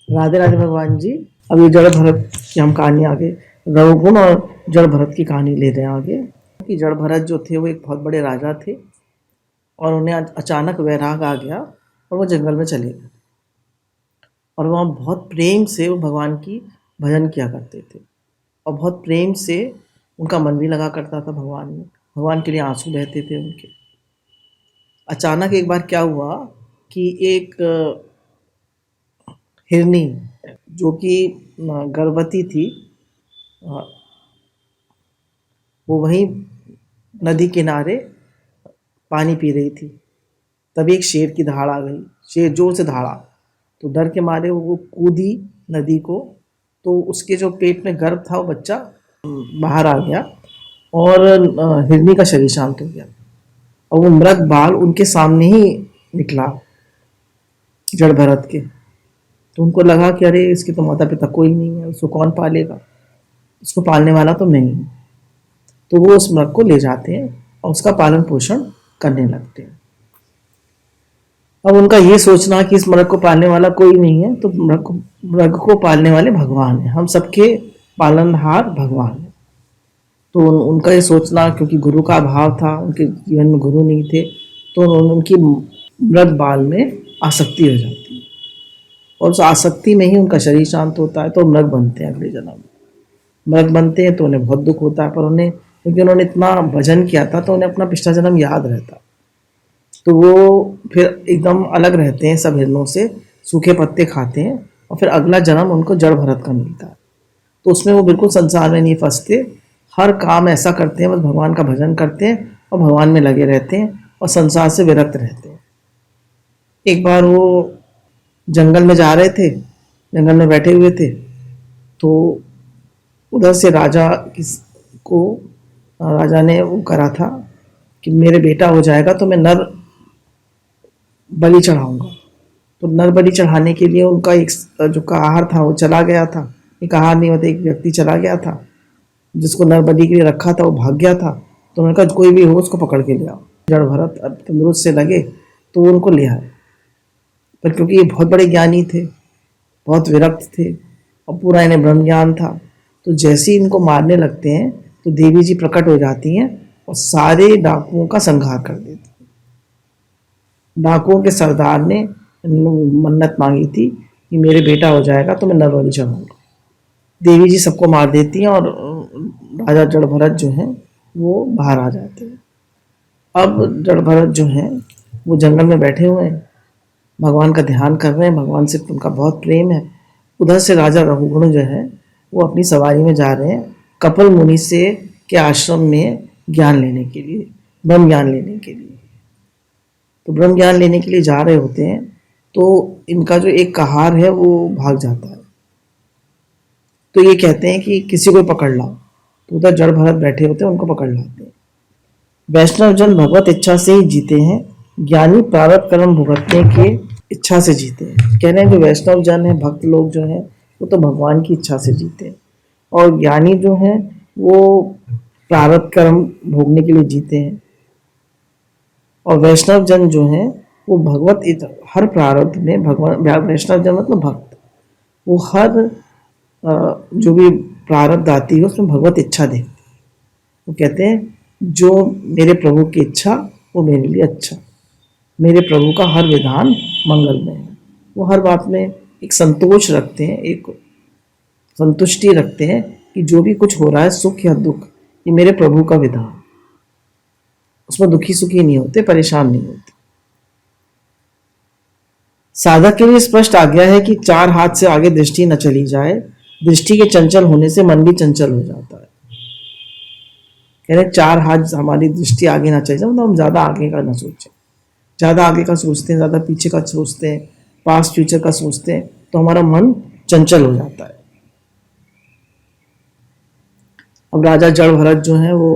राधे राधे भगवान जी। अब ये जड़ भरत की हम कहानी आगे, रघुगुण और जड़ भरत की कहानी ले रहे हैं आगे। कि जड़ भरत जो थे वो एक बहुत बड़े राजा थे और उन्हें अचानक वैराग आ गया और वो जंगल में चले गए और वहाँ बहुत प्रेम से वो भगवान की भजन किया करते थे और बहुत प्रेम से उनका मन भी लगा करता था भगवान में। भगवान के लिए आंसू बहते थे उनके। अचानक एक बार क्या हुआ कि एक हिरनी जो कि गर्भवती थी, अ, वो वहीं नदी किनारे पानी पी रही थी। तभी एक शेर की दहाड़ आ गई। शेर जोर से दहाड़ा तो डर के मारे वो कूदी नदी को, तो उसके जो पेट में गर्भ था वो बच्चा बाहर आ गया और हिरनी का शरीर शांत हो गया और वो मृत बाल उनके सामने ही निकला जड़ भरत के। तो उनको लगा कि अरे इसके तो माता पिता कोई नहीं है, उसको कौन पालेगा, उसको पालने वाला तो नहीं है। तो वो उस मृग को ले जाते हैं और उसका पालन पोषण करने लगते हैं। अब उनका ये सोचना कि इस मृग को पालने वाला कोई नहीं है, तो मृग को पालने वाले भगवान हैं, हम सबके पालनहार भगवान हैं। तो उनका ये सोचना, क्योंकि गुरु का अभाव था, उनके जीवन में गुरु नहीं थे, तो उनकी मृग बाल में आसक्ति हो जाती है और उस आसक्ति में ही उनका शरीर शांत होता है, तो मृग बनते हैं। अगले जन्म में मृग बनते हैं तो उन्हें बहुत दुख होता है, पर उन्हें क्योंकि उन्होंने इतना भजन किया था तो उन्हें अपना पिछला जन्म याद रहता। तो वो फिर एकदम अलग रहते हैं सब हिरणों से, सूखे पत्ते खाते हैं और फिर अगला जन्म उनको जड़ भरत का मिलता है। तो उसमें वो बिल्कुल संसार में नहीं फंसते, हर काम ऐसा करते हैं, बस भगवान का भजन करते हैं और भगवान में लगे रहते हैं और संसार से विरक्त रहते हैं। एक बार वो जंगल में जा रहे थे, जंगल में बैठे हुए थे, तो उधर से को राजा ने वो करा था कि मेरे बेटा हो जाएगा तो मैं नर बलि चढ़ाऊंगा। तो नर बलि चढ़ाने के लिए उनका एक जो आहार था वो चला गया था। एक आहार नहीं होता, एक व्यक्ति चला गया था जिसको नर बलि के लिए रखा था, वो भाग गया था। तो उन्होंने कहा कोई भी हो उसको पकड़ के ले आओ। जड़ भरत अब तंदुरुस्त से लगे तो वो उनको ले आए, पर क्योंकि ये बहुत बड़े ज्ञानी थे, बहुत विरक्त थे और पूरा इन्हें ब्रह्म ज्ञान था, तो जैसे ही इनको मारने लगते हैं तो देवी जी प्रकट हो जाती हैं और सारे डाकुओं का संहार कर देती हैं। डाकुओं के सरदार ने मन्नत मांगी थी कि मेरे बेटा हो जाएगा तो मैं नरबलि चढ़ाऊंगा। देवी जी सबको मार देती हैं और राजा जड़ भरत जो हैं वो बाहर आ जाते हैं। अब जड़ भरत जो हैं वो जंगल में बैठे हुए हैं, भगवान का ध्यान कर रहे हैं, भगवान से उनका बहुत प्रेम है। उधर से राजा रघुगुण जो है वो अपनी सवारी में जा रहे हैं कपिल मुनि से के आश्रम में ज्ञान लेने के लिए, ब्रह्म ज्ञान लेने के लिए। तो ब्रह्म ज्ञान लेने के लिए जा रहे होते हैं तो इनका जो एक कहार है वो भाग जाता है। तो ये कहते हैं कि किसी को पकड़ लाओ, तो उधर जड़ भरत बैठे होते हैं, उनको पकड़ लाते हैं। वैष्णव जन भगवत इच्छा से ही जीते हैं, ज्ञानी प्रारब्ध कर्म भुगतने के इच्छा से जीते हैं। कह रहे हैं जो वैष्णव जन है, भक्त लोग जो हैं वो तो भगवान की इच्छा से जीते हैं और ज्ञानी जो हैं वो प्रारब्ध कर्म भोगने के लिए जीते हैं। और वैष्णव जन जो हैं वो हर प्रारब्ध में भगवान, वैष्णव जन मतलब भक्त, वो हर जो भी प्रारब्ध आती है उसमें भगवत इच्छा देखते हैं। वो कहते हैं जो मेरे प्रभु की इच्छा वो मेरे लिए अच्छा, मेरे प्रभु का हर विधान मंगलमय है। वो हर बात में एक संतोष रखते हैं, एक संतुष्टि रखते हैं कि जो भी कुछ हो रहा है सुख या दुख, ये मेरे प्रभु का विधान, उसमें दुखी सुखी नहीं होते, परेशान नहीं होते। साधक के लिए स्पष्ट आज्ञा है कि चार हाथ से आगे दृष्टि न चली जाए, दृष्टि के चंचल होने से मन भी चंचल हो जाता है। कह रहे चार हाथ हमारी दृष्टि आगे ना चली जाए, मतलब हम ज्यादा आगे का ना सोचें। ज्यादा आगे का सोचते हैं, ज्यादा पीछे का सोचते हैं, पास्ट फ्यूचर का सोचते हैं, तो हमारा मन चंचल हो जाता है। अब राजा जड़ भरत जो है वो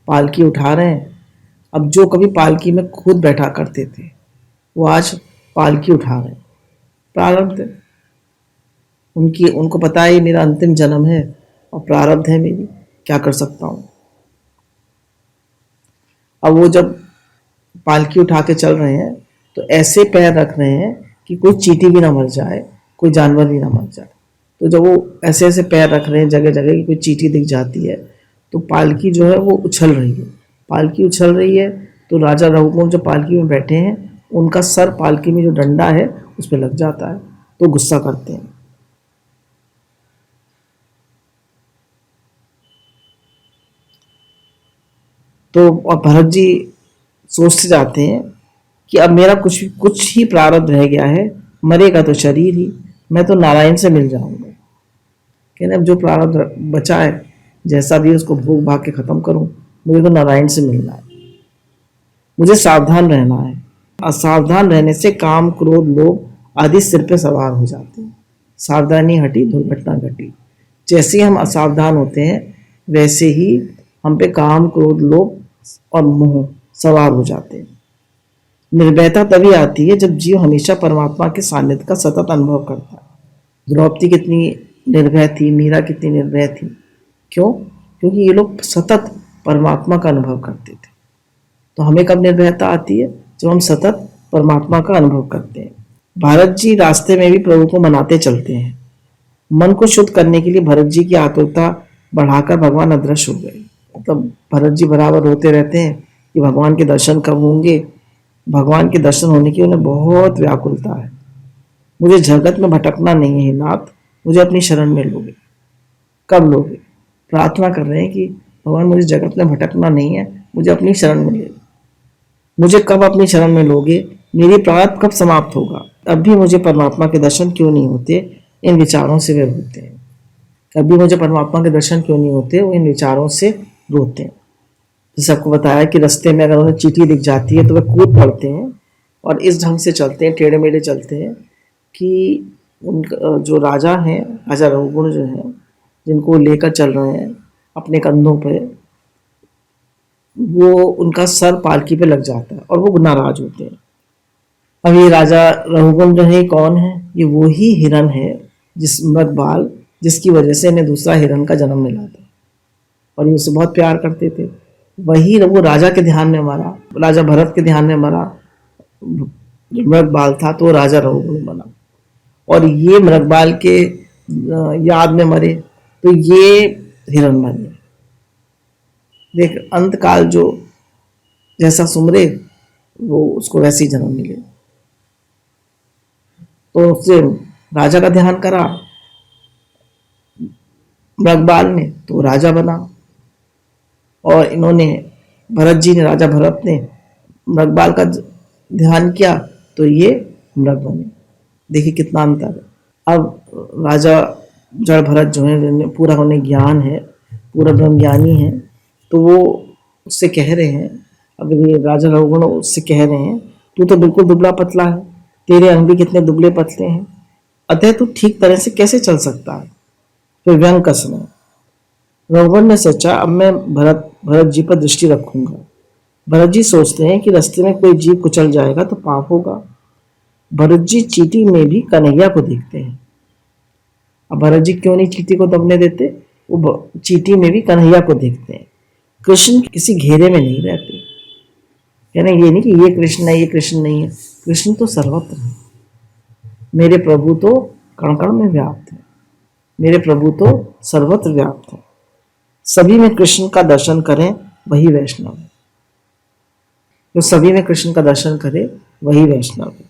पालकी उठा रहे हैं। अब जो कभी पालकी में खुद बैठा करते थे वो आज पालकी उठा रहे हैं। प्रारब्ध उनको पता है मेरा अंतिम जन्म है और प्रारब्ध है मेरी, क्या कर सकता हूँ। अब वो जब पालकी उठा के चल रहे हैं तो ऐसे पैर रख रहे हैं कि कोई चींटी भी ना मर जाए कोई जानवर भी ना मर जाए। तो जब वो ऐसे ऐसे पैर रख रहे हैं जगह जगह की कोई चींटी दिख जाती है, तो पालकी जो है वो उछल रही है। पालकी उछल रही है तो राजा रघुकुंड जो पालकी में बैठे हैं उनका सर पालकी में जो डंडा है उस पर लग जाता है, तो गुस्सा करते हैं। तो और भरत जी सोचते जाते हैं कि अब मेरा कुछ ही प्रारब्ध रह गया है, मरेगा तो शरीर ही, मैं तो नारायण से मिल जाऊंगा। कहने अब जो प्रारब्ध बचा है जैसा भी उसको भोग भाग के खत्म करूं, मुझे तो नारायण से मिलना है, मुझे सावधान रहना है। असावधान रहने से काम क्रोध लोभ आदि सिर पे सवार हो जाते हैं। सावधानी हटी दुर्घटना घटी। जैसे ही हम असावधान होते हैं वैसे ही हम पे काम क्रोध लोभ और मोह सवार हो जाते हैं। निर्भयता तभी आती है जब जीव हमेशा परमात्मा के सानिध्य का सतत अनुभव करता है। द्रौपदी कितनी निर्भय थी, मीरा कितनी निर्भय थी, क्यों? क्योंकि ये लोग सतत परमात्मा का अनुभव करते थे। तो हमें कब निर्भयता आती है? जब हम सतत परमात्मा का अनुभव करते हैं। भरत जी रास्ते में भी प्रभु को मनाते चलते हैं। मन को शुद्ध करने के लिए भरत जी की आतुरता बढ़ाकर भगवान अदृश्य हो गए। मतलब भरत जी बराबर रोते रहते हैं कि भगवान के दर्शन कब होंगे। भगवान के दर्शन होने की उन्हें बहुत व्याकुलता है। मुझे जगत में भटकना नहीं है नाथ, मुझे अपनी शरण में लोगे। कब लोगे? प्रार्थना कर रहे हैं कि भगवान मुझे जगत में भटकना नहीं है, मुझे अपनी शरण में ले। मुझे कब अपनी शरण में लोगे? मेरी प्रारब्ध कब समाप्त होगा? अब भी मुझे परमात्मा के दर्शन क्यों नहीं होते? इन विचारों से वे रोते हैं। कभी मुझे परमात्मा के दर्शन क्यों नहीं होते? वो इन विचारों से रोते हैं। जैसे आपको बताया कि रास्ते में अगर उन्हें चींटी दिख जाती है तो वे कूद पड़ते हैं और इस ढंग से चलते हैं, टेढ़े मेढ़े चलते हैं कि उन जो राजा हैं, राजा रघुकुंड जो हैं, जिनको लेकर चल रहे हैं अपने कंधों पे, वो उनका सर पालकी पे लग जाता है और वो नाराज होते हैं। अब ये राजा रघुकुंड जो है कौन है? ये वो ही हिरण है जिस मृगबाल जिसकी वजह से इन्हें दूसरा हिरण का जन्म मिला था और ये उससे बहुत प्यार करते थे। वही वो राजा के ध्यान में मरा, राजा भरत के ध्यान में मरा। मृगबाल था तो राजा रघुकुंड बना और ये मृगबाल के याद में मरे तो ये हिरण बने। देख अंत काल जो जैसा सुमरे वो उसको वैसे ही जन्म मिले। तो उससे राजा का ध्यान करा मृगबाल ने तो राजा बना और इन्होंने भरत जी ने, राजा भरत ने मृगबाल का ध्यान किया तो ये मृग बने। देखिए कितना अंतर है। अब राजा जड़ भरत जो है पूरा उन्हें ज्ञान है, पूरा ब्रह्म ज्ञानी है, तो वो उससे कह रहे हैं, अगर ये राजा रघुगुण उससे कह रहे हैं तू तो बिल्कुल दुबला पतला है, तेरे अंग भी कितने दुबले पतले हैं, अतः तू ठीक तरह से कैसे चल सकता है? फिर व्यंग कसना। रघुवर ने सोचा अब मैं भरत जी पर दृष्टि रखूंगा। भरत जी सोचते हैं कि रास्ते में कोई जीव कुचल जाएगा तो पाप होगा। भरत जी चींटी में भी कन्हैया को देखते हैं। अब भरत जी क्यों नहीं चींटी को दबने देते? वो चींटी में भी कन्हैया को देखते हैं। कृष्ण किसी घेरे में नहीं रहते। कहना ये नहीं कि ये कृष्ण है ये कृष्ण नहीं है, कृष्ण तो सर्वत्र है। मेरे प्रभु तो कण कण में व्याप्त है, मेरे प्रभु तो सर्वत्र व्याप्त है। सभी में कृष्ण का दर्शन करें वही वैष्णव है। जो सभी में कृष्ण का दर्शन करे वही वैष्णव है।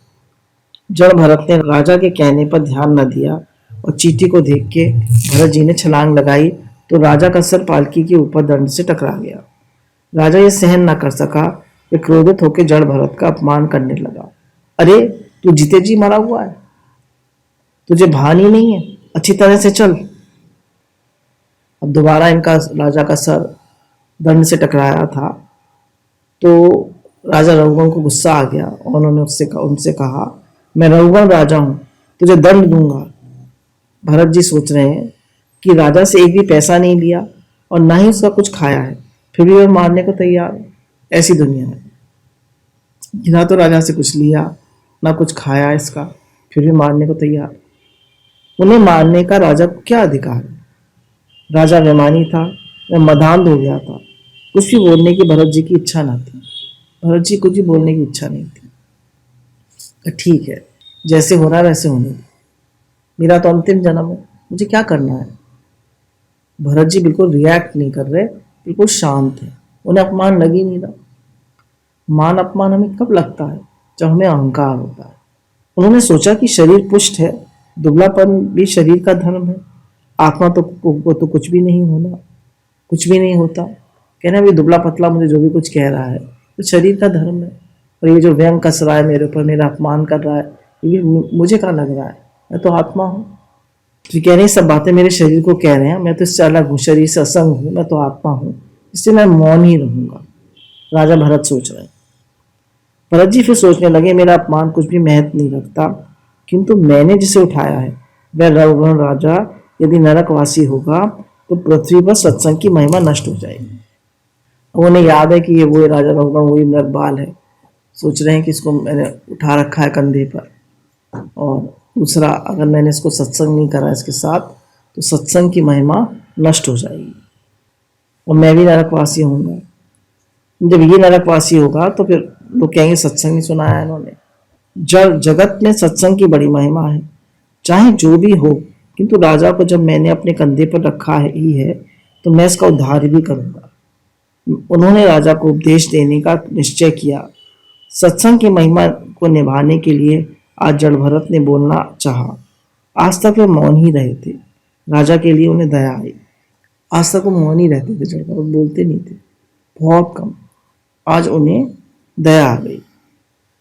जड़ भरत ने राजा के कहने पर ध्यान न दिया और चींटी को देख के भरत जी ने छलांग लगाई तो राजा का सर पालकी के ऊपर दंड से टकरा गया। राजा ये सहन न कर सका, वे क्रोधित होकर जड़ भरत का अपमान करने लगा। अरे तू जीते जी मरा हुआ है, तुझे भान ही नहीं है, अच्छी तरह से चल। अब दोबारा इनका राजा का सर दंड से टकराया था तो राजा रघुगण को गुस्सा आ गया और उन्होंने उनसे कहा मैं रघुगण राजा हूं, तुझे दंड दूंगा। भरत जी सोच रहे हैं कि राजा से एक भी पैसा नहीं लिया और ना ही उसका कुछ खाया है, फिर भी वह मारने को तैयार है। ऐसी दुनिया है, ना तो राजा से कुछ लिया ना कुछ खाया इसका, फिर भी मारने को तैयार। उन्हें मारने का राजा को क्या अधिकार है? राजा बेमानी था, वह मदांध हो गया था, कुछ भी बोलने की भरत जी की इच्छा न थी। भरत जी कुछ भी बोलने की इच्छा नहीं थी। ठीक है, जैसे हो रहा है वैसे होने दो। मेरा तो अंतिम जन्म है, मुझे क्या करना है। भरत जी बिल्कुल रिएक्ट नहीं कर रहे, बिल्कुल शांत है। उन्हें अपमान लग ही नहीं रहा। मान अपमान हमें कब लगता है? जब हमें अहंकार होता है। उन्होंने सोचा कि शरीर पुष्ट है, दुबलापन भी शरीर का धर्म है। आत्मा तो को तो कुछ भी नहीं होना, कुछ भी नहीं होता। कहना भी दुबला पतला मुझे जो भी कुछ कह रहा है तो शरीर का धर्म है। और ये जो व्यंग कस रहा है मेरे ऊपर, मेरा अपमान कर रहा है, ये भी मुझे क्या लग रहा है? मैं तो आत्मा हूँ। तो कह रहे हैं सब बातें मेरे शरीर को कह रहे हैं, मैं तो इससे अलग हूँ, शरीर से असंग हूँ, मैं तो आत्मा हूँ, इसलिए मैं मौन ही रहूंगा। राजा भरत सोच रहे हैं। भरत जी फिर सोचने लगे, मेरा अपमान कुछ भी महत्व नहीं रखता, किंतु मैंने जिसे उठाया है वह रघुगण राजा यदि नरकवासी होगा तो पृथ्वी पर सत्संग की महिमा नष्ट हो जाएगी। उन्हें याद है कि ये वही राजा रघुगण, वही नरबाल है। सोच रहे हैं कि इसको मैंने उठा रखा है कंधे पर, और दूसरा अगर मैंने इसको सत्संग नहीं करा इसके साथ तो सत्संग की महिमा नष्ट हो जाएगी और मैं भी नरकवासी होऊंगा। जब ये नरकवासी होगा तो फिर लोग कहेंगे सत्संग नहीं सुनाया इन्होंने। जगत में सत्संग की बड़ी महिमा है, चाहे जो भी हो, किंतु राजा को जब मैंने अपने कंधे पर रखा है ही है तो मैं इसका उद्धार भी करूंगा। उन्होंने राजा को उपदेश देने का निश्चय किया। सत्संग की महिमा को निभाने के लिए आज जड़ भरत ने बोलना चाहा। आज तक वे मौन ही रहे थे। राजा के लिए उन्हें दया आई। आज तक वो मौन ही रहते थे, जड़ भरत बोलते नहीं थे, बहुत कम। आज उन्हें दया आ गई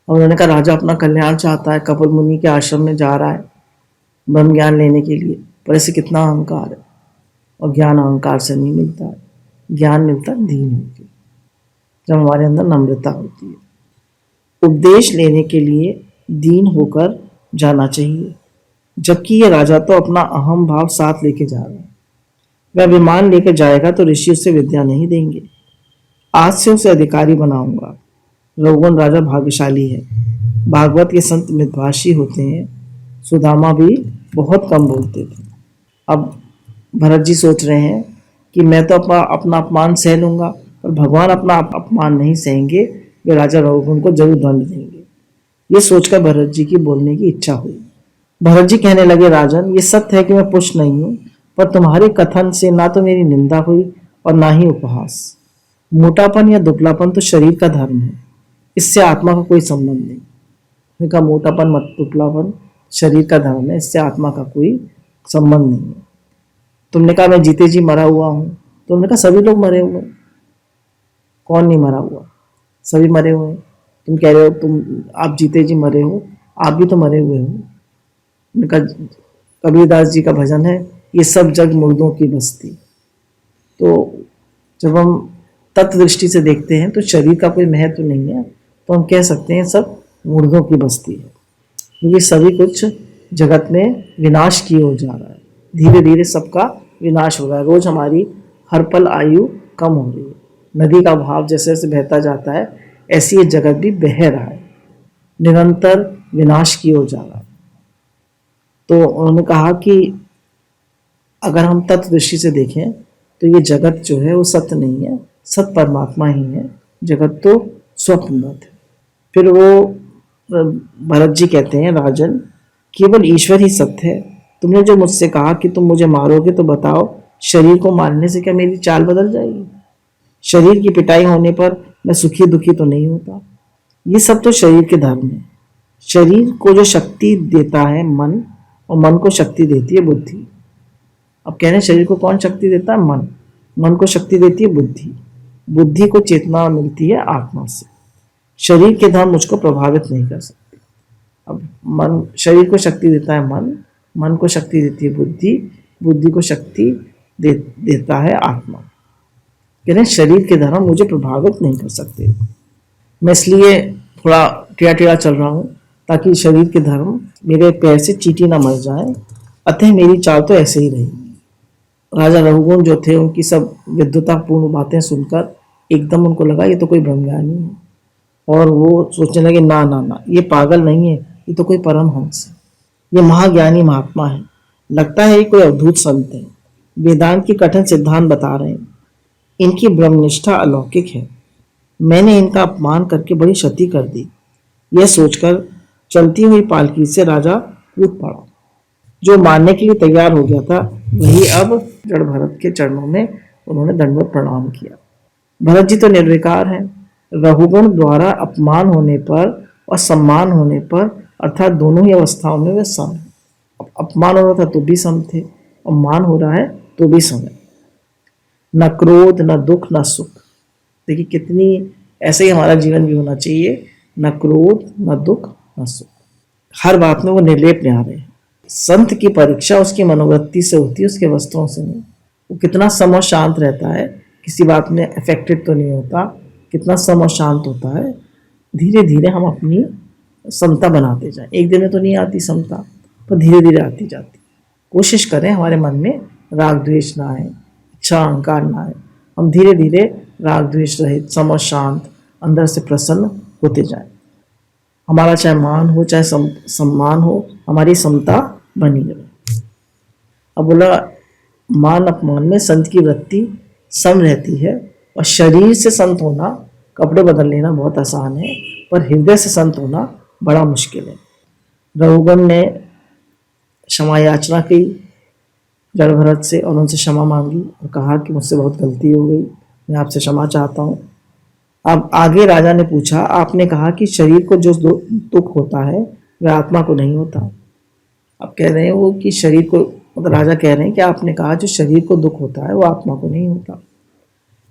और उन्होंने कहा राजा अपना कल्याण चाहता है, कपिल मुनि के आश्रम में जा रहा है ब्रह्म ज्ञान लेने के लिए, पर ऐसे कितना अहंकार है। और ज्ञान अहंकार से नहीं मिलता है, ज्ञान मिलता है दीन होकर, जब हमारे अंदर नम्रता होती है। उपदेश लेने के लिए दीन होकर जाना चाहिए। जबकि ये राजा तो अपना अहम भाव साथ लेके जा रहा है। वह अभिमान लेकर जाएगा तो ऋषि उसे विद्या नहीं देंगे। आज से उसे अधिकारी बनाऊंगा। रघुगण राजा भाग्यशाली है। भागवत के संत मितभाषी होते हैं। सुदामा भी बहुत कम बोलते थे। अब भरत जी सोच रहे हैं कि मैं तो अपना अपमान सह लूंगा, पर भगवान अपना अपमान नहीं सहेंगे, वे राजा रघुगण को जरूर दंड देंगे। ये सोचकर भरत जी की बोलने की इच्छा हुई। भरत जी कहने लगे, राजन ये सत्य है कि मैं पुष्ट नहीं हूँ, पर तुम्हारे कथन से ना तो मेरी निंदा हुई और ना ही उपहास। मोटापन या दुबलापन तो शरीर का धर्म है, इससे आत्मा का कोई संबंध नहीं। उनका मोटापन मत दुबलापन शरीर का धर्म है, इससे आत्मा का कोई संबंध नहीं है। तुमने कहा मैं जीते जी मरा हुआ हूँ, तुमने कहा सभी लोग मरे हुए। कौन नहीं मरा हुआ? सभी मरे हुए हैं। तुम कह रहे हो आप जीते जी मरे हो, आप भी तो मरे हुए हो। उनका कबीरदास जी का भजन है, ये सब जग मुर्दों की बस्ती। तो जब हम तत्व दृष्टि से देखते हैं तो शरीर का कोई महत्व नहीं है, तो हम कह सकते हैं सब मुर्दों की बस्ती है, क्योंकि सभी कुछ जगत में विनाश की ओर जा रहा है। धीरे धीरे सबका विनाश हो रहा है। रोज हमारी हर पल आयु कम हो रही है। नदी का भाव जैसे जैसे बहता जाता है, ऐसी ये जगत भी बह रहा है, निरंतर विनाश की ओर जा रहा है। तो उन्होंने कहा कि अगर हम तत्व दृष्टि से देखें तो ये जगत जो है वो सत्य नहीं है, सत्य परमात्मा ही है, जगत तो स्वप्नवत है। फिर वो भरत जी कहते हैं, राजन केवल ईश्वर ही सत्य है। तुमने जो मुझसे कहा कि तुम मुझे मारोगे, तो बताओ शरीर को मारने से क्या मेरी चाल बदल जाएगी? शरीर की पिटाई होने पर मैं सुखी दुखी तो नहीं होता। ये सब तो शरीर के धर्म है। शरीर को जो शक्ति देता है मन, और मन को शक्ति देती है बुद्धि। अब कह रहे हैं शरीर को कौन शक्ति देता है? मन। मन को शक्ति देती है बुद्धि। बुद्धि को चेतना मिलती है आत्मा से। शरीर के धर्म मुझको प्रभावित नहीं कर सकते। अब मन, शरीर को शक्ति देता है मन, मन को शक्ति देती है बुद्धि, बुद्धि को शक्ति देता है आत्मा। कह रहे हैं शरीर के धर्म मुझे प्रभावित नहीं कर सकते। मैं इसलिए थोड़ा टेढ़ा टेढ़ा चल रहा हूँ ताकि शरीर के धर्म मेरे पैर से चींटी ना मर जाए, अतः मेरी चाल तो ऐसे ही रहेगी। राजा रघुगण जो थे, उनकी सब विद्वतापूर्ण बातें सुनकर एकदम उनको लगा ये तो कोई ब्रह्मज्ञानी है, और वो सोचने लगे ना ना ना, ये पागल नहीं है, ये तो कोई परमहंस है, ये महाज्ञानी महात्मा है, लगता है ये कोई अद्भुत संत है, वेदांत की कठिन सिद्धांत बता रहे हैं, इनकी ब्रह्मनिष्ठा अलौकिक है, मैंने इनका अपमान करके बड़ी क्षति कर दी। यह सोचकर चलती हुई पालकी से राजा कूद पड़ा। जो मानने के लिए तैयार हो गया था वही अब जड़ भरत के चरणों में उन्होंने दंडवत प्रणाम किया। भरत जी तो निर्विकार हैं। रघुगण द्वारा अपमान होने पर और सम्मान होने पर अर्थात दोनों ही अवस्थाओं में वे सम हैं। अपमान हो रहा था तो भी सम थे और मान हो रहा है तो भी सम है। न क्रोध, न दुख, न सुख। देखिए कितनी, ऐसे ही हमारा जीवन भी होना चाहिए। न क्रोध, न दुख, न सुख। हर बात में वो निर्लेप न्यारे हैं। संत की परीक्षा उसकी मनोवृत्ति से होती है, उसके वस्त्रों से नहीं। वो कितना सम और शांत रहता है, किसी बात में अफेक्टेड तो नहीं होता, कितना सम और शांत होता है। धीरे धीरे हम अपनी समता बनाते जाएं। एक दिन में तो नहीं आती समता, पर धीरे धीरे आती जाती। कोशिश करें हमारे मन में राग द्वेष ना आए, इच्छा अहंकार ना आए। हम धीरे धीरे राग द्वेष रहित, सम और शांत, अंदर से प्रसन्न होते जाएं। हमारा चाहे मान हो चाहे सम्मान हो, हमारी समता बनी रहे। अब बोला मान अपमान में संत की वृत्ति सम रहती है, और शरीर से संत होना, कपड़े बदल लेना बहुत आसान है, पर हृदय से संत होना बड़ा मुश्किल है। रघुगण ने क्षमा याचना की जड़ भरत से और उनसे क्षमा मांगी और कहा कि मुझसे बहुत गलती हो गई, मैं आपसे क्षमा चाहता हूँ। अब आगे राजा ने पूछा, आपने कहा कि शरीर को जो दुख होता है वह आत्मा को नहीं होता। अब कह रहे हैं वो कि शरीर को, मतलब राजा कह रहे हैं कि आपने कहा जो शरीर को दुख होता है वो आत्मा को नहीं होता,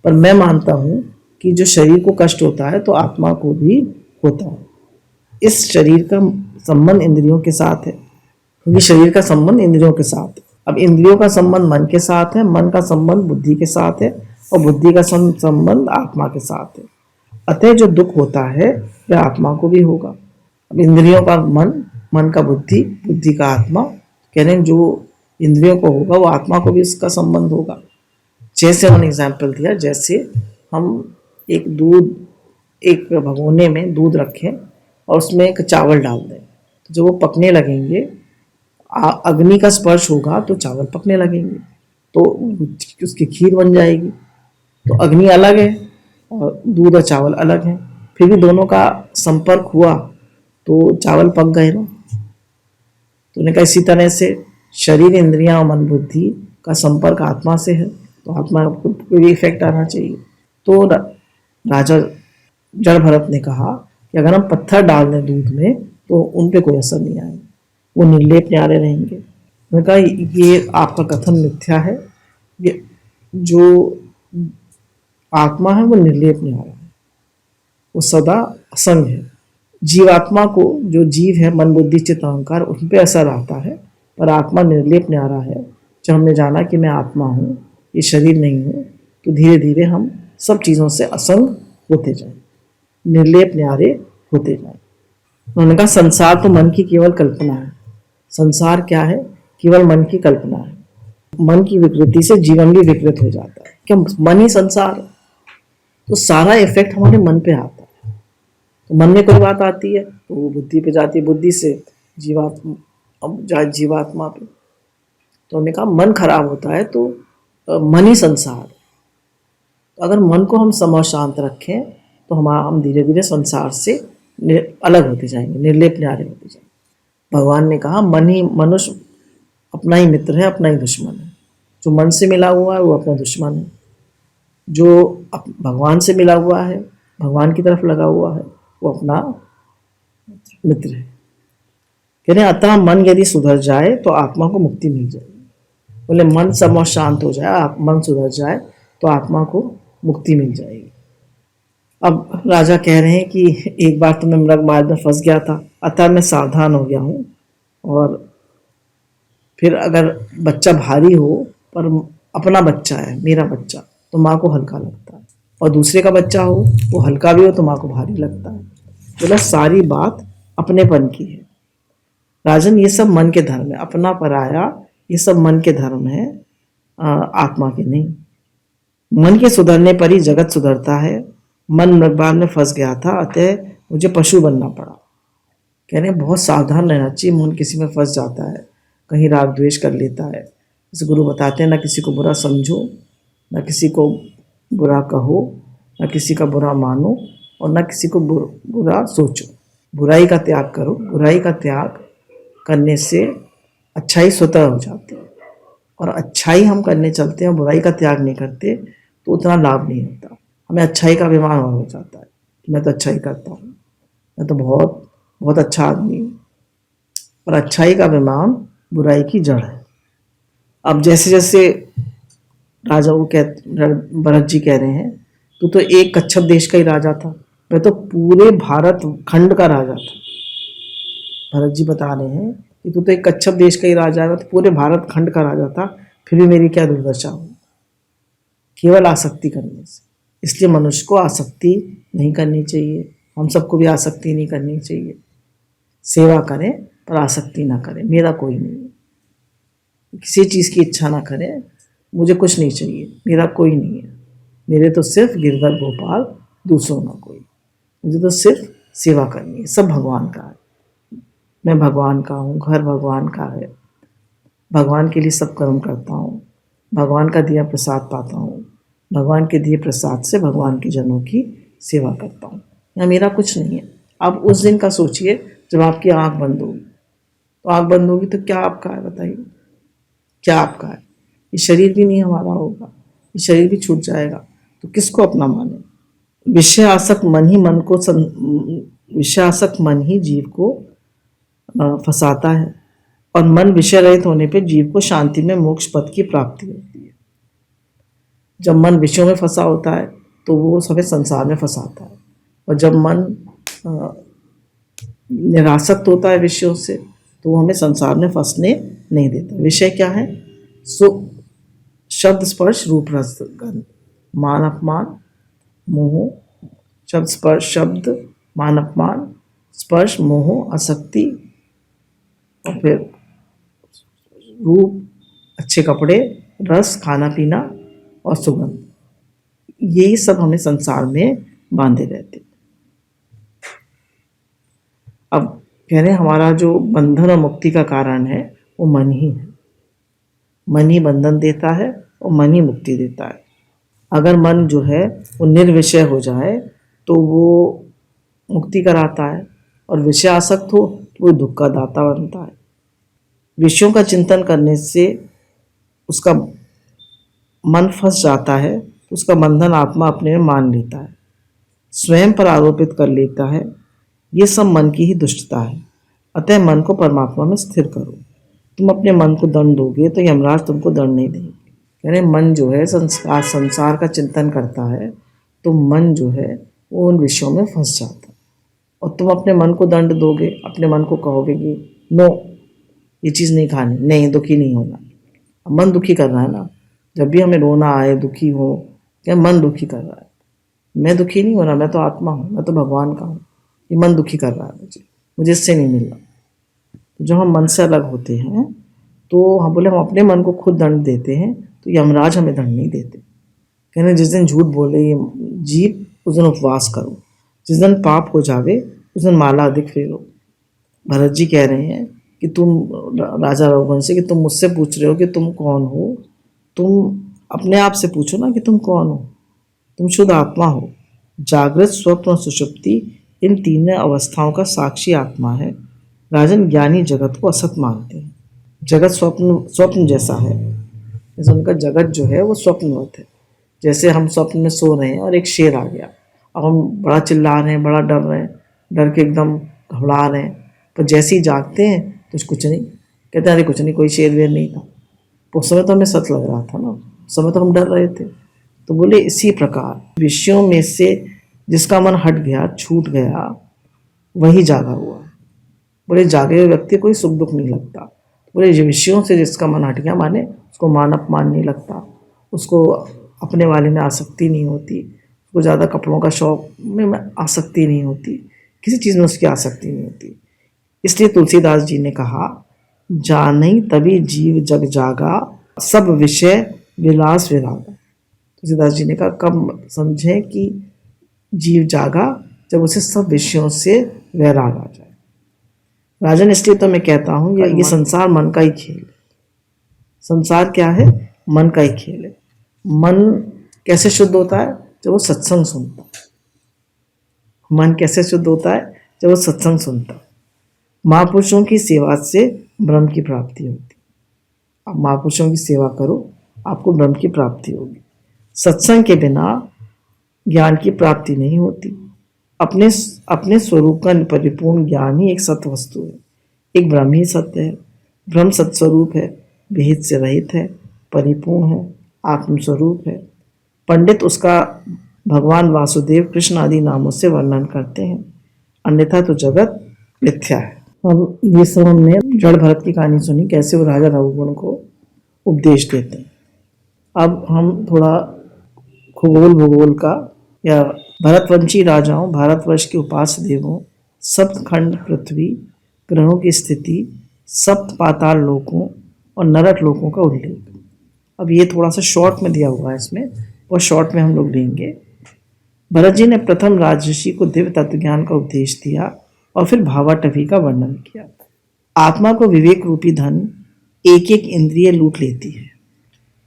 पर मैं मानता हूँ कि जो शरीर को कष्ट होता है तो आत्मा को भी होता है। इस शरीर का संबंध इंद्रियों के साथ है, क्योंकि शरीर का संबंध इंद्रियों के साथ है। अब इंद्रियों का संबंध मन के साथ है, मन का संबंध बुद्धि के साथ है, और बुद्धि का संबंध आत्मा के साथ है। अतः जो दुख होता है वह आत्मा को भी होगा। अब इंद्रियों का मन, मन का बुद्धि, बुद्धि का आत्मा, कह रहे हैं जो इंद्रियों को होगा वो आत्मा को भी इसका संबंध होगा। जैसे उन्होंने एग्जाम्पल दिया, जैसे हम एक भगोने में दूध रखें और उसमें एक चावल डाल दें, तो जब वो पकने लगेंगे, अग्नि का स्पर्श होगा तो चावल पकने लगेंगे, तो उसकी खीर बन जाएगी। तो अग्नि अलग है और दूध और चावल अलग है, फिर भी दोनों का संपर्क हुआ तो चावल पक गए ना। तो उन्होंने कहा इसी तरह से शरीर, इंद्रियां और मन बुद्धि का संपर्क आत्मा से है, तो आत्मा को भी इफेक्ट आना चाहिए। तो राजा जड़ भरत ने कहा कि अगर हम पत्थर डाल दें दूध में तो उन पे कोई असर नहीं आएगा, वो निर्लेप न्यारे रहेंगे। उन्होंने कहा ये आपका कथन मिथ्या है, ये जो आत्मा है वो निर्लेप न्यारा है, वो सदा असंग है। जीवात्मा को, जो जीव है, मन बुद्धि चित्त अहंकार, उन पे असर आता है, पर आत्मा निर्लेप न्यारा है। जब हमने जाना कि मैं आत्मा हूँ, ये शरीर नहीं हूँ, तो धीरे धीरे हम सब चीज़ों से असंग होते जाएं, निर्लेप न्यारे होते जाएं। उन्होंने कहा संसार तो मन की केवल कल्पना है। संसार क्या है? केवल मन की कल्पना है। मन की विकृति से जीवन भी विकृत हो जाता है। क्या मन ही संसार है? तो सारा इफेक्ट हमारे मन पे आता है। तो मन में कोई बात आती है तो वो बुद्धि पे जाती है, बुद्धि से जीवात्मा पे। तो उन्होंने कहा मन खराब होता है तो मन ही संसार। तो अगर मन को हम सम और शांत रखें तो हम धीरे धीरे संसार से अलग होते जाएंगे, निर्लेप न्यारे होते जाएंगे। भगवान ने कहा मन ही, मनुष्य अपना ही मित्र है, अपना ही दुश्मन है। जो मन से मिला हुआ है वो अपना दुश्मन है, जो भगवान से मिला हुआ है, भगवान की तरफ लगा हुआ है, वो अपना मित्र है। कह रहे अतः मन यदि सुधर जाए तो आत्मा को मुक्ति मिल जाएगी। बोले मन सम और शांत हो जाए, मन सुधर जाए तो आत्मा को मुक्ति मिल जाएगी। अब राजा कह रहे हैं कि एक बार तो मैं मृग मार्ग में फंस गया था, अतः मैं सावधान हो गया हूँ। और फिर अगर बच्चा भारी हो पर अपना बच्चा है, मेरा बच्चा, तो माँ को हल्का लगता है, और दूसरे का बच्चा हो वो हल्का भी हो तो माँ को भारी लगता है। बोला सारी बात अपनेपन की है। राजन, ये सब मन के धर्म है, अपना पराया, ये सब मन के धर्म है, आत्मा के नहीं। मन के सुधरने पर ही जगत सुधरता है। मन मृगबाग में फंस गया था, अतः मुझे पशु बनना पड़ा। कह रहे हैं बहुत सावधान रहना चाहिए। मन किसी में फंस जाता है, कहीं राग द्वेष कर लेता है। जैसे गुरु बताते हैं, ना किसी को बुरा समझो, ना किसी को बुरा कहो, ना किसी का बुरा मानो, और ना किसी को बुरा सोचो। बुराई का त्याग करो। बुराई का त्याग करने से अच्छाई स्वतः हो जाती है। और अच्छाई हम करने चलते हैं, बुराई का त्याग नहीं करते, तो उतना लाभ नहीं होता। हमें अच्छाई का अभिमान और हो जाता है कि मैं तो अच्छाई करता हूँ, मैं तो बहुत बहुत अच्छा आदमी हूँ। और अच्छाई का अभिमान बुराई की जड़ है। अब जैसे जैसे राजा वो भरत जी कह रहे हैं, तू तो एक कच्छप देश का ही राजा था, मैं तो पूरे भारत खंड का राजा था। भरत जी बता रहे हैं कि तू तो एक कच्छप देश का ही राजा है, मैं तो पूरे भारत खंड का राजा था, फिर भी मेरी क्या दुर्दशा हुई, केवल आसक्ति करने से। इसलिए मनुष्य को आसक्ति नहीं करनी चाहिए, हम सबको भी आसक्ति नहीं करनी चाहिए। सेवा करें पर आसक्ति ना करें। मेरा कोई नहीं है, किसी चीज़ की इच्छा ना करें, मुझे कुछ नहीं चाहिए, मेरा कोई नहीं है, मेरे तो सिर्फ गिरधर गोपाल, दूसरों ना कोई, मुझे तो सिर्फ सेवा करनी है। सब भगवान का है, मैं भगवान का हूँ, घर भगवान का है, भगवान के लिए सब कर्म करता हूँ, भगवान का दिया प्रसाद पाता हूँ, भगवान के दिए प्रसाद से भगवान के जनों की सेवा करता हूँ। या मेरा कुछ नहीं है। आप उस दिन का सोचिए जब आपकी आंख बंद होगी। तो आंख बंद होगी तो क्या आपका है बताइए, क्या आपका है? ये शरीर भी नहीं हमारा होगा, ये शरीर भी छूट जाएगा, तो किसको अपना माने? विषय आसक्त मन ही मन को विषय आसक्त मन ही जीव को फंसाता है, और मन विषय रहित होने पे जीव को शांति में मोक्ष पद की प्राप्ति होती है। जब मन विषयों में फंसा होता है तो वो हमें संसार में फंसाता है, और जब मन निरासक्त होता है विषयों से तो वो हमें संसार में फंसने नहीं देता। विषय क्या है? सुख, शब्द स्पर्श रूप रस गंध, मान अपमान मोह, शब्द स्पर्श, शब्द, मान अपमान, स्पर्श, मोह, आसक्ति, और फिर रूप, अच्छे कपड़े, रस, खाना पीना और सुगंध, यही सब हमें संसार में बांधे रहते। अब कह रहे हैं हमारा जो बंधन और मुक्ति का कारण है वो मन ही है। मन ही बंधन देता है और मन ही मुक्ति देता है। अगर मन जो है वो निर्विषय हो जाए तो वो मुक्ति कराता है, और विषय आसक्त हो तो वो दुख का दाता बनता है। विषयों का चिंतन करने से उसका मन फंस जाता है, तो उसका बंधन आत्मा अपने में मान लेता है, स्वयं पर आरोपित कर लेता है। ये सब मन की ही दुष्टता है। अतः मन को परमात्मा में स्थिर करो। तुम अपने मन को दंड दोगे तो यमराज तुमको दंड नहीं देंगे। कह रहे मन जो है संसार का चिंतन करता है तो मन जो है वो उन विषयों में फंस जाता है, और तुम अपने मन को दंड दोगे, अपने मन को कहोगे कि नो ये चीज़ नहीं खानी, नहीं दुखी नहीं होना। अब मन दुखी कर रहा है ना, जब भी हमें रोना आए, दुखी हो, क्या मन दुखी कर रहा है? मैं दुखी नहीं हो रहा, मैं तो आत्मा हूँ, मैं तो भगवान का हूँ। ये मन दुखी कर रहा है मुझे इससे नहीं मिल रहा। तो जब हम मन से अलग होते हैं तो हम बोले हम अपने मन को खुद दंड देते हैं, तो यमराज हमें दंड नहीं देते। कहने जिस दिन झूठ बोले ये जीव उस दिन उपवास करो, जिस दिन पाप हो जावे उस दिन माला अधिक फेरो। भरत जी कह रहे हैं कि तुम राजा रघुवंश से कि तुम मुझसे पूछ रहे हो कि तुम कौन हो, तुम अपने आप से पूछो ना कि तुम कौन हो। तुम शुद्ध आत्मा हो। जागृत, स्वप्न और सुषुप्ति इन तीनों अवस्थाओं का साक्षी आत्मा है। राजन ज्ञानी जगत को असत मानते हैं। जगत स्वप्न जैसा है, जैसे उनका जगत जो है वो स्वप्नवत है। जैसे हम स्वप्न में सो रहे हैं और एक शेर आ गया, अब हम बड़ा चिल्ला रहे हैं, बड़ा डर रहे हैं, डर के एकदम घबरा रहे हैं, पर जैसे ही जागते हैं तो कुछ नहीं, कहते हैं अरे कुछ नहीं, कोई शेर वेर नहीं था। उस समय तो हमें सच लग रहा था ना, उस समय तो हम डर रहे थे। तो बोले इसी प्रकार विषयों में से जिसका मन हट गया, छूट गया, वही जागा हुआ। बोले जागे हुए व्यक्ति कोई सुख दुख नहीं लगता। बोले विषयों से जिसका मन हट गया, माने उसको मान अपमान नहीं लगता, उसको अपने वाले में आसक्ति नहीं होती, उसको ज़्यादा कपड़ों का शौक में आसक्ति नहीं होती, किसी चीज़ में उसकी आसक्ति नहीं होती। इसलिए तुलसीदास जी ने कहा जानई तभी जीव जग जागा, सब विषय विलास विरागा। तुलसीदास जी ने कहा कब समझें कि जीव जागा, जब उसे सब विषयों से वैराग आ जाए। राजन इसलिए तो मैं कहता हूँ ये संसार मन का ही खेल है। संसार क्या है? मन का ही खेल है। मन कैसे शुद्ध होता है? जब वो सत्संग सुनता है। मन कैसे शुद्ध होता है? जब वो सत्संग सुनता है। महापुरुषों की सेवा से ब्रह्म की प्राप्ति होती। आप महापुरुषों की सेवा करो, आपको ब्रह्म की प्राप्ति होगी। सत्संग के बिना ज्ञान की प्राप्ति नहीं होती। अपने अपने स्वरूप का परिपूर्ण ज्ञान ही एक सत्य वस्तु है। एक ब्रह्म ही सत्य है। ब्रह्म सत्स्वरूप है, भेद से रहित है, परिपूर्ण है, आत्मस्वरूप है। पंडित उसका भगवान वासुदेव, कृष्ण आदि नामों से वर्णन करते हैं, अन्यथा तो जगत मिथ्या है। अब ये सब हमने जड़ भरत की कहानी सुनी, कैसे वो राजा रघुगुण को उपदेश देते हैं। अब हम थोड़ा खगोल भूगोल का या भरतवंशी राजाओं, भारतवर्ष के उपास्य देवों, सप्तखंड पृथ्वी, ग्रहों की स्थिति, सप्त पाताल लोकों और नरक लोकों का उल्लेख। अब ये थोड़ा सा शॉर्ट में दिया हुआ है, इसमें और शॉर्ट में हम लोग लेंगे। भरत जी ने प्रथम राजऋषि को दिव्य तत्व ज्ञान का उपदेश दिया और फिर भावाटवी का वर्णन किया। आत्मा को विवेक रूपी धन एक एक इंद्रिय लूट लेती है।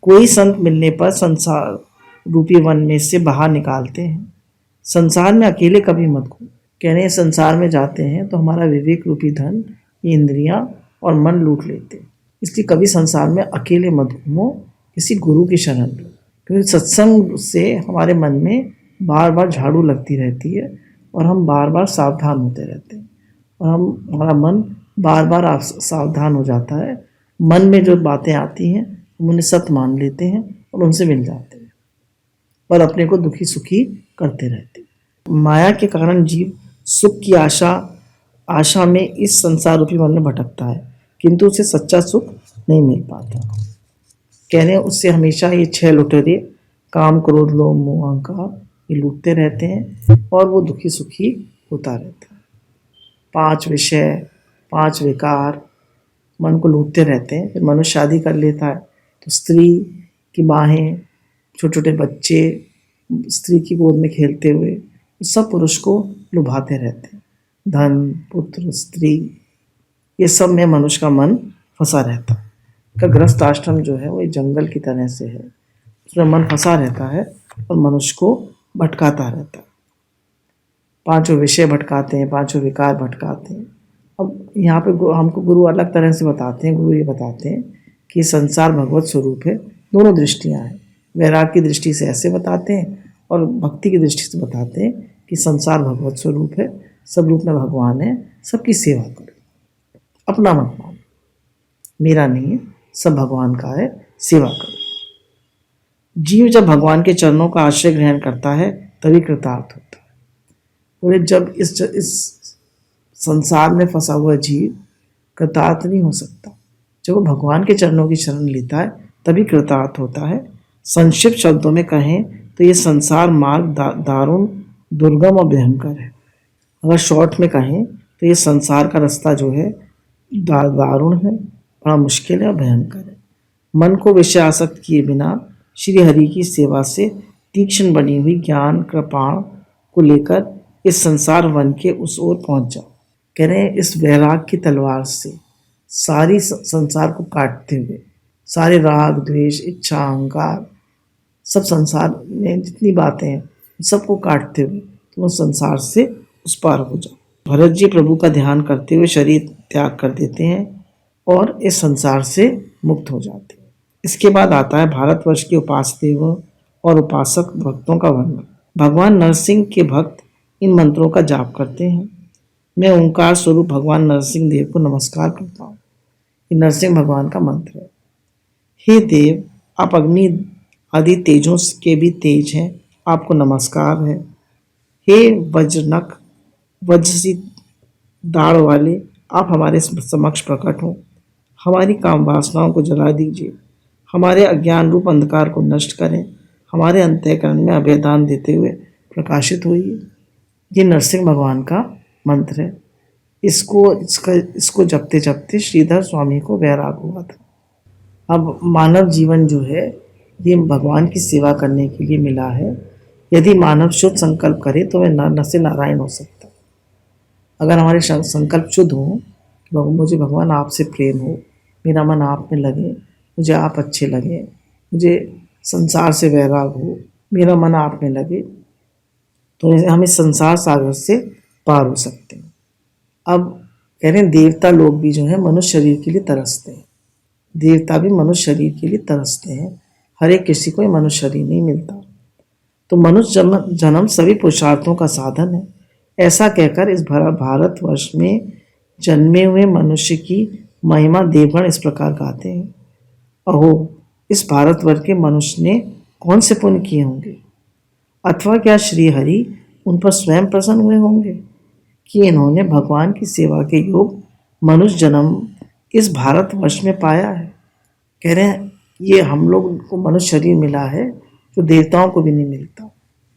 कोई संत मिलने पर संसार रूपी वन में से बाहर निकालते हैं। संसार में अकेले कभी मत घूमो। कह रहे हैं संसार में जाते हैं तो हमारा विवेक रूपी धन, इंद्रियां और मन लूट लेते हैं। इसलिए कभी संसार में अकेले मत घूमो, किसी गुरु की शरण लो। क्योंकि सत्संग से हमारे मन में बार बार झाड़ू लगती रहती है और हम बार बार सावधान होते रहते हैं और हमारा मन बार बार सावधान हो जाता है। मन में जो बातें आती हैं हम उन्हें सत्य मान लेते हैं और उनसे मिल जाते हैं और अपने को दुखी सुखी करते रहते हैं। माया के कारण जीव सुख की आशा में इस संसार रूपी मन में भटकता है, किंतु उसे सच्चा सुख नहीं मिल पाता। कह रहे हैं उससे हमेशा ये 6 लुटेरे काम, क्रोध, लोभ, मोह, अहंकार ये लूटते रहते हैं और वो दुखी सुखी होता रहता है। 5 विषय, 5 विकार मन को लूटते रहते हैं। फिर मनुष्य शादी कर लेता है तो स्त्री की बाहें, छोटे छोटे बच्चे स्त्री की गोद में खेलते हुए सब पुरुष को लुभाते रहते हैं। धन, पुत्र, स्त्री, ये सब में मनुष्य का मन फंसा रहता है। का गृहस्थ आश्रम जो है वो एक जंगल की तरह से है, उसमें मन फंसा रहता है और मनुष्य को भटकाता रहता है। 5 विषय भटकाते हैं, 5 विकार भटकाते हैं। अब यहाँ पे हमको गुरु अलग तरह से बताते हैं। गुरु ये बताते हैं कि संसार भगवत स्वरूप है। दोनों दृष्टियाँ हैं। वैराग की दृष्टि से ऐसे बताते हैं और भक्ति की दृष्टि से बताते हैं कि संसार भगवत स्वरूप है, सब रूप में भगवान है, सबकी सेवा करो, अपना मत मानो, मेरा नहीं है, सब भगवान का है, सेवा करो। जीव जब भगवान के चरणों का आश्रय ग्रहण करता है तभी कृतार्थ होता है। और जब इस संसार में फंसा हुआ जीव कृतार्थ नहीं हो सकता। जब वो भगवान के चरणों की शरण लेता है तभी कृतार्थ होता है। संक्षिप्त शब्दों में कहें तो ये संसार मार्ग दारुण, दुर्गम और भयंकर है। अगर शॉर्ट में कहें तो ये संसार का रास्ता जो है दारुण है, बड़ा मुश्किल है और भयंकर है। मन को विषय आसक्त किए बिना श्री हरि की सेवा से तीक्ष्ण बनी हुई ज्ञान कृपाण को लेकर इस संसार वन के उस ओर पहुंच जाओ। कह रहे हैं इस वैराग की तलवार से सारी संसार को काटते हुए, सारे राग, द्वेष, इच्छा, अहंकार, सब संसार में जितनी बातें हैं सबको काटते हुए तुम उस संसार से उस पार हो जाओ। भरत जी प्रभु का ध्यान करते हुए शरीर त्याग कर देते हैं और इस संसार से मुक्त हो जाते हैं। इसके बाद आता है भारतवर्ष के उपास्य देवों और उपासक भक्तों का वर्णन। भगवान नरसिंह के भक्त इन मंत्रों का जाप करते हैं। मैं ओंकार स्वरूप भगवान नरसिंह देव को नमस्कार करता हूँ। ये नरसिंह भगवान का मंत्र है। हे देव, आप अग्नि आदि तेजों के भी तेज हैं, आपको नमस्कार है। हे वज्रनख, वज्र सी दाढ़ वाले, आप हमारे समक्ष प्रकट हो। हमारी काम वासनाओं को जला दीजिए, हमारे अज्ञान रूप अंधकार को नष्ट करें, हमारे अंतःकरण में अभयदान देते हुए प्रकाशित होइए। ये नरसिंह भगवान का मंत्र है। इसको जपते जपते श्रीधर स्वामी को वैराग हुआ था। अब मानव जीवन जो है ये भगवान की सेवा करने के लिए मिला है। यदि मानव शुद्ध संकल्प करे तो वह नर से नारायण हो सकता है। अगर हमारे संकल्प शुद्ध हो, मुझे भगवान आपसे प्रेम हो, मेरा मन आप में लगे, मुझे आप अच्छे लगे, मुझे संसार से वैराग हो, मेरा मन आप में लगे, तो हम इस संसार सागर से पार हो सकते हैं। अब कह रहे हैं देवता लोग भी जो है मनुष्य शरीर के लिए तरसते हैं। देवता भी मनुष्य शरीर के लिए तरसते हैं। हर एक किसी को ये मनुष्य शरीर नहीं मिलता। तो मनुष्य जन्म सभी पुरुषार्थों का साधन है। ऐसा कहकर इस भारतवर्ष में जन्मे हुए मनुष्य की महिमा देवगण इस प्रकार गाते हैं। अहो, इस भारतवर्ष के मनुष्य ने कौन से पुण्य किए होंगे, अथवा क्या श्री हरि उन पर स्वयं प्रसन्न हुए होंगे कि इन्होंने भगवान की सेवा के योग मनुष्य जन्म इस भारतवर्ष में पाया है। कह रहे हैं ये हम लोग को मनुष्य शरीर मिला है जो देवताओं को भी नहीं मिलता।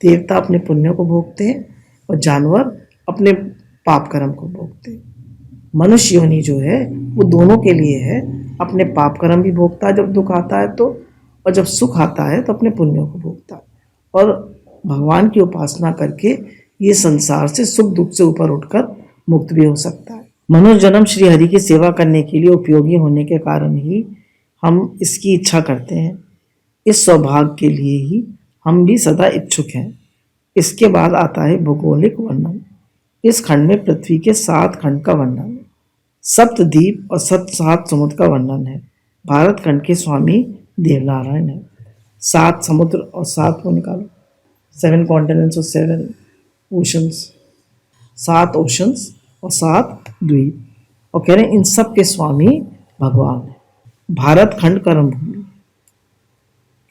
देवता अपने पुण्यों को भोगते हैं और जानवर अपने पाप कर्म को भोगते हैं। मनुष्य योनि जो है वो दोनों के लिए है। अपने पाप कर्म भी भोगता है जब दुख आता है तो, और जब सुख आता है तो अपने पुण्यों को भोगता है। और भगवान की उपासना करके ये संसार से सुख दुख से ऊपर उठकर मुक्त भी हो सकता है। मनुष्य जन्म श्री हरि की सेवा करने के लिए उपयोगी होने के कारण ही हम इसकी इच्छा करते हैं। इस सौभाग्य के लिए ही हम भी सदा इच्छुक हैं। इसके बाद आता है भौगोलिक वर्णन। इस खंड में पृथ्वी के 7 खंड का वर्णन है, सप्तद्वीप और 7 समुद्र का वर्णन है। भारत खंड के स्वामी देवनारायण है। 7 समुद्र और 7 को निकालो, 7 कॉन्टिनेंट्स और 7 ओशंस, 7 ओशंस और 7 द्वीप। और कह रहे हैं इन सब के स्वामी भगवान है। भारत खंड कर्म भूमि,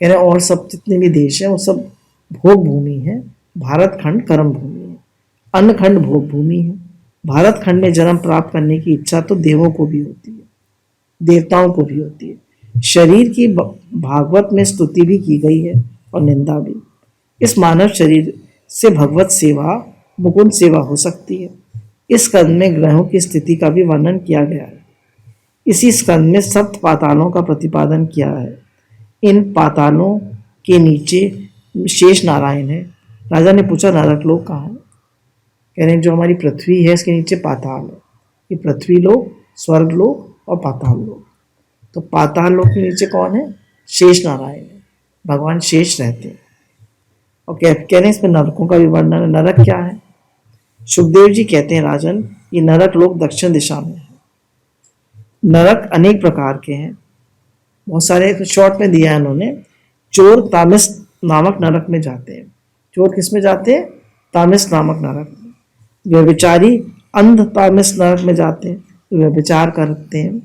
कह रहे हैं और सब जितने भी देश हैं वो सब भोग भूमि है। भारत खंड कर्म भूमि है। अन्न खंड भोग भूमि है। भारत खंड में जन्म प्राप्त करने की इच्छा तो देवों को भी होती है, देवताओं को भी होती है। शरीर की भागवत में स्तुति भी की गई है और निंदा भी। इस मानव शरीर से भगवत सेवा मुकुंद सेवा हो सकती है। इस स्कंद में ग्रहों की स्थिति का भी वर्णन किया गया है। इसी स्कंद में 7 पातालों का प्रतिपादन किया है। इन पातालों के नीचे शेष नारायण है। राजा ने पूछा नरक लोक कहाँ है? कह रहे हैं जो हमारी पृथ्वी है इसके नीचे पाताल है। ये पृथ्वी लोक, स्वर्ग लोक और पाताल लोक। तो पाताल लोक के नीचे कौन है? शेष नारायण है, भगवान शेष रहते हैं। और कह रहे हैं इसमें नरकों का भी वर्णन है। नरक क्या है? सुखदेव जी कहते हैं राजन, ये नरक लोक दक्षिण दिशा में है। नरक अनेक प्रकार के हैं, बहुत सारे शॉर्ट में दिया है उन्होंने। चोर तामिस नामक नरक में जाते हैं। चोर किस में जाते हैं? तामिस नामक नरक में। व्यभिचारी अंध तामिस नरक में जाते हैं, व्यभिचार करते हैं,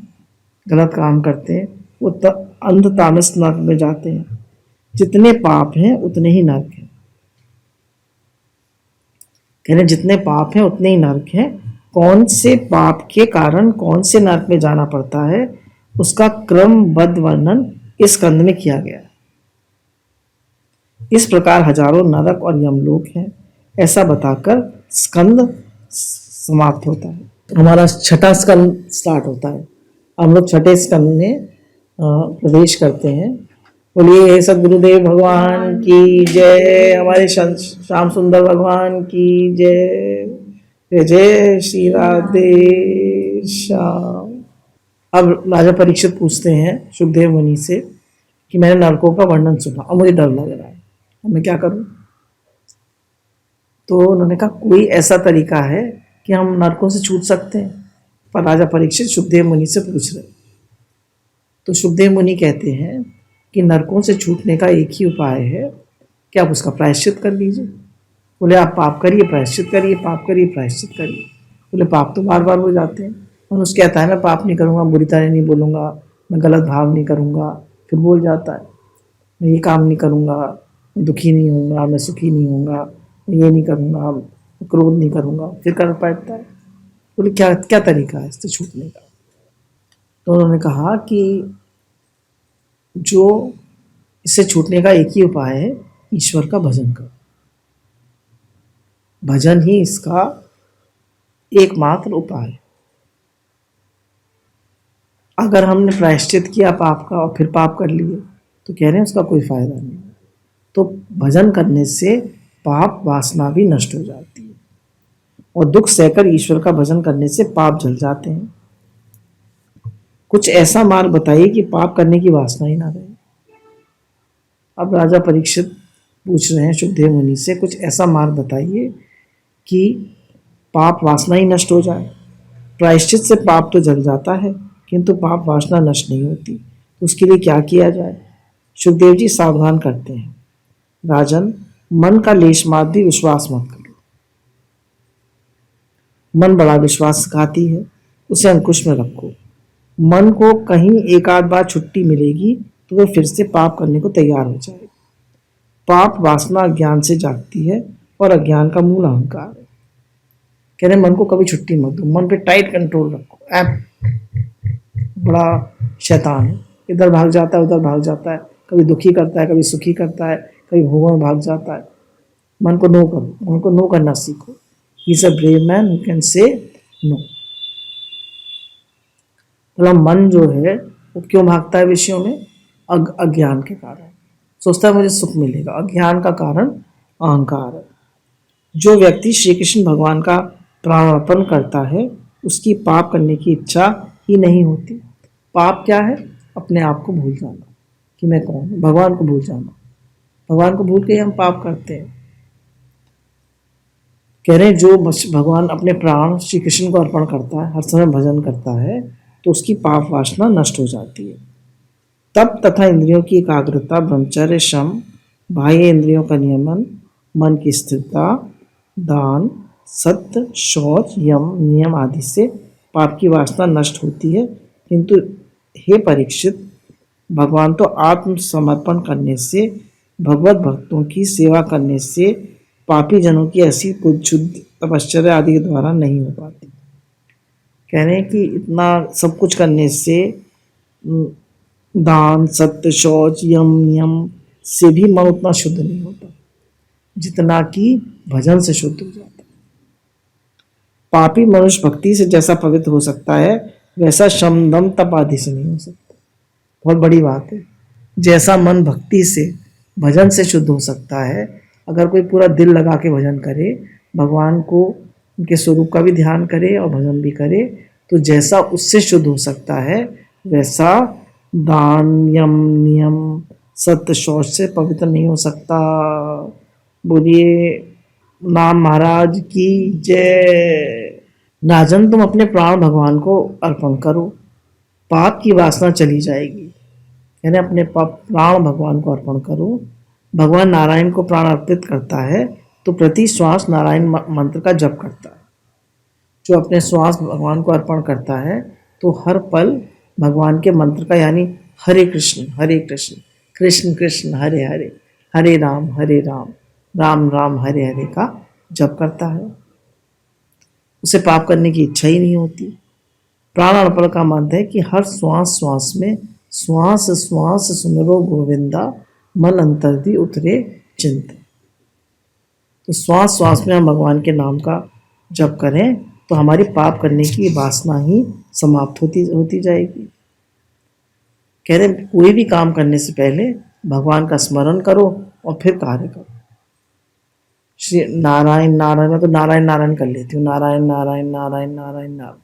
गलत काम करते हैं, वो अंध तामिस नरक में जाते हैं। जितने पाप हैं उतने ही नरक हैं। कहने जितने पाप हैं उतने ही नरक हैं। कौन से पाप के कारण कौन से नरक में जाना पड़ता है उसका क्रमबद्ध वर्णन इस स्कंद में किया गया है। इस प्रकार हजारों नरक और यमलोक हैं, ऐसा बताकर स्कंद समाप्त होता है। हमारा 6ठा स्कंद स्टार्ट होता है। हम लोग 6ठे स्कंद में प्रवेश करते हैं। बोलिए सद्गुरुदेव भगवान की जय, हमारे श्याम सुंदर भगवान की जय। जय जय श्री राधे श्याम। अब राजा परीक्षित पूछते हैं सुखदेव मुनि से कि मैंने नरकों का वर्णन सुना और मुझे डर लग रहा है, अब मैं क्या करूं? तो उन्होंने कहा कोई ऐसा तरीका है कि हम नरकों से छूट सकते हैं? पर राजा परीक्षित सुखदेव मुनि से पूछ रहे। तो सुखदेव मुनि कहते हैं कि नरकों से छूटने का एक ही उपाय है कि आप उसका प्रायश्चित कर लीजिए। बोले आप पाप करिए प्रायश्चित करिए, पाप करिए प्रायश्चित करिए। बोले पाप तो बार बार हो जाते हैं। मनुष्य कहता है मैं पाप नहीं करूँगा, बुरी तरह नहीं बोलूँगा, मैं गलत भाव नहीं करूँगा, फिर बोल जाता है मैं ये काम नहीं करूँगा, मैं दुखी नहीं होऊंगा, मैं सुखी नहीं होऊंगा, मैं ये नहीं करूँगा, क्रोध नहीं करूँगा, फिर कर पाता है। बोले क्या क्या तरीका है इससे छूटने का? तो उन्होंने कहा कि जो इससे छूटने का एक ही उपाय है, ईश्वर का भजन करो। भजन ही इसका एकमात्र उपाय है। अगर हमने प्रायश्चित किया पाप का और फिर पाप कर लिए तो कह रहे हैं उसका कोई फायदा नहीं। तो भजन करने से पाप वासना भी नष्ट हो जाती है और दुख सहकर ईश्वर का भजन करने से पाप जल जाते हैं। कुछ ऐसा मार्ग बताइए कि पाप करने की वासना ही ना रहे। अब राजा परीक्षित पूछ रहे हैं सुखदेव मुनि से, कुछ ऐसा मार्ग बताइए कि पाप वासना ही नष्ट हो जाए। प्रायश्चित से पाप तो जल जाता है, किंतु पाप वासना नष्ट नहीं होती। तो उसके लिए क्या किया जाए? सुखदेव जी सावधान करते हैं, राजन, मन का लेश मात्र भी विश्वास मत करो। मन बड़ा विश्वासघाती है, उसे अंकुश में रखो। मन को कहीं एक आध बार छुट्टी मिलेगी तो वह फिर से पाप करने को तैयार हो जाएगा। पाप वासना अज्ञान से जागती है और अज्ञान का मूल अहंकार है। कह रहे मन को कभी छुट्टी मत दो, मन पे टाइट कंट्रोल रखो। ऐप बड़ा शैतान है, इधर भाग जाता है उधर भाग जाता है, कभी दुखी करता है कभी सुखी करता है, कभी भोगों में भाग जाता है। मन को नो करो, मन को नो करना सीखो। He is a brave man who can say no. मतलब मन जो है वो क्यों भागता है विषयों में? अज्ञान के कारण। सोचता है मुझे सुख मिलेगा। अज्ञान का कारण अहंकार है। जो व्यक्ति श्री कृष्ण भगवान का प्राणार्पण करता है उसकी पाप करने की इच्छा ही नहीं होती। पाप क्या है? अपने आप को भूल जाना कि मैं कौन हूँ, भगवान को भूल जाना। भगवान को भूल के ही हम पाप करते हैं। कह रहे हैं जो भगवान अपने प्राण श्री कृष्ण को अर्पण करता है, हर समय भजन करता है, तो उसकी पाप वासना नष्ट हो जाती है। तप तथा इंद्रियों की एकाग्रता, ब्रह्मचर्य, शम, बाह्य इंद्रियों का नियमन, मन की स्थिरता, दान, सत्य, शौच, यम, नियम आदि से पाप की वासना नष्ट होती है। किंतु हे परीक्षित, भगवान तो आत्मसमर्पण करने से, भगवत भक्तों की सेवा करने से, पापी जनों की ऐसी शुद्ध तपश्चर्या आदि के द्वारा नहीं हो पाती। कह रहे हैं कि इतना सब कुछ करने से, दान, सत्य, शौच, यम, नियम से भी मन उतना शुद्ध नहीं होता जितना कि भजन से शुद्ध हो जाता है। पापी मनुष्य भक्ति से जैसा पवित्र हो सकता है वैसा शम, दम, तप आदि से नहीं हो सकता। बहुत बड़ी बात है। जैसा मन भक्ति से, भजन से शुद्ध हो सकता है, अगर कोई पूरा दिल लगा के भजन करे, भगवान को, उनके स्वरूप का भी ध्यान करे और भजन भी करे, तो जैसा उससे शुद्ध हो सकता है वैसा दान, यम, नियम, सत्य, शौच से पवित्र नहीं हो सकता। बोलिए नाम महाराज की जय। राजन, तुम अपने प्राण भगवान को अर्पण करो, पाप की वासना चली जाएगी। यानी अपने प्राण भगवान को अर्पण करो। भगवान नारायण को प्राण अर्पित करता है तो प्रति श्वास नारायण मंत्र का जप करता है। जो अपने श्वास भगवान को अर्पण करता है तो हर पल भगवान के मंत्र का, यानी हरे कृष्ण कृष्ण कृष्ण हरे हरे, हरे राम राम राम हरे हरे का जप करता है। उसे पाप करने की इच्छा ही नहीं होती। प्राण अर्पण का मंत्र है कि हर श्वास श्वास में श्वास श्वास सुनरो गोविंदा, मन अंतर दी उतरे चिंत। तो श्वास श्वास में हम भगवान के नाम का जप करें तो हमारी पाप करने की वासना ही समाप्त होती जाएगी। कह रहे कोई भी काम करने से पहले भगवान का स्मरण करो और फिर कार्य करो। श्री नारायण नारायण, मैं तो नारायण नारायण कर लेती हूँ, नारायण नारायण नारायण नारायण नारायण।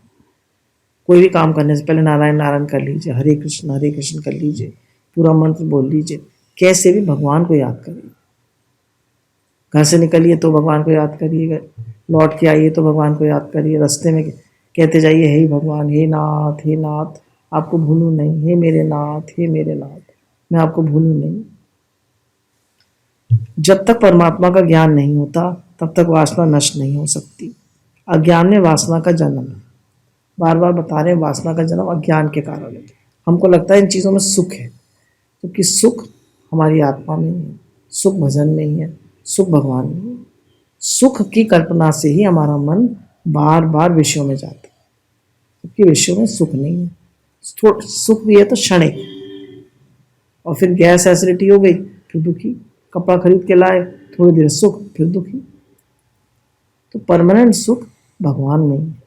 कोई भी काम करने से पहले नारायण नारायण कर लीजिए, हरे कृष्ण कर लीजिए, पूरा मंत्र बोल लीजिए। कैसे भी भगवान को याद करिए। घर से निकलिए तो भगवान को याद करिए, लौट के आइए तो भगवान को याद करिए, रास्ते में कहते जाइए हे भगवान, हे नाथ आपको भूलूं नहीं, हे मेरे नाथ मैं आपको भूलूं नहीं। जब तक परमात्मा का ज्ञान नहीं होता तब तक वासना नष्ट नहीं हो सकती। अज्ञान में वासना का जन्म है। बार बार बता रहे हैं, वासना का जन्म अज्ञान के कारण है। हमको लगता है इन चीज़ों में सुख है, क्योंकि सुख हमारी आत्मा में ही है, सुख भजन में ही है, सुख भगवान में ही है। सुख की कल्पना से ही हमारा मन बार बार विषयों में जाता है, क्योंकि विषयों में सुख नहीं है। सुख भी है तो क्षणिक, और फिर गैस एसिडिटी हो गई फिर दुखी, कपड़ा खरीद के लाए थोड़ी देर सुख फिर दुखी। तो परमानेंट सुख भगवान में ही है।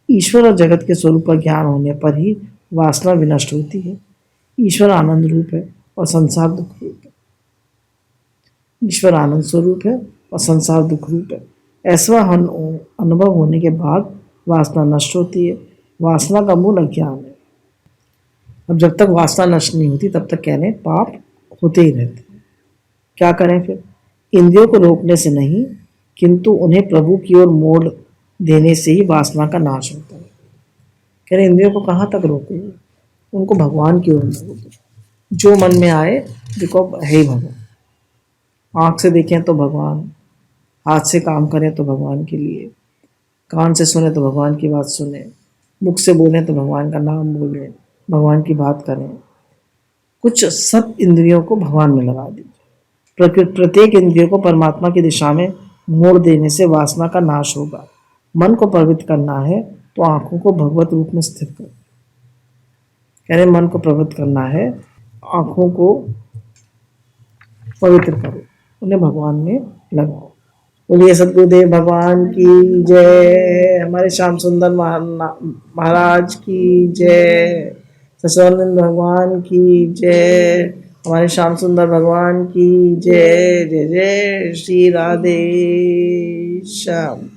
ईश्वर और जगत के स्वरूप का ज्ञान होने पर ही वासना विनष्ट होती है। ईश्वर आनंद रूप है और संसार दुख रूप है। ईश्वर आनंद स्वरूप है और संसार दुख रूप है। ऐसा अनुभव होने के बाद वासना नष्ट होती है। वासना का मूल अज्ञान है। अब जब तक वासना नष्ट नहीं होती तब तक कहने पाप होते ही रहते हैं। क्या करें फिर? इंद्रियों को रोकने से नहीं, किंतु उन्हें प्रभु की ओर मोड़ देने से ही वासना का नाश होता है। कह रहे इंद्रियों को कहाँ तक रोकोगे, उनको भगवान की ओर लगोगे। जो मन में आए देखो है ही भगवान। आँख से देखें तो भगवान, हाथ से काम करें तो भगवान के लिए, कान से सुने तो भगवान की बात सुने, मुख से बोले तो भगवान का नाम बोले, भगवान की बात करें। कुछ सब इंद्रियों को भगवान में लगा दीजिए। प्रत्येक इंद्रियों को परमात्मा की दिशा में मोड़ देने से वासना का नाश होगा। मन को पवित्र करना है तो आंखों को भगवत रूप में स्थिर करो। कह रहे मन को पवित्र करना है, आंखों को पवित्र करो, उन्हें भगवान में लगाओ। बोलिए सदगुरुदेव भगवान की जय, हमारे श्याम सुंदर महाराज की जय, सच्चिदानंद भगवान की जय, हमारे श्याम सुंदर भगवान की जय। जय जय श्री राधे श्याम।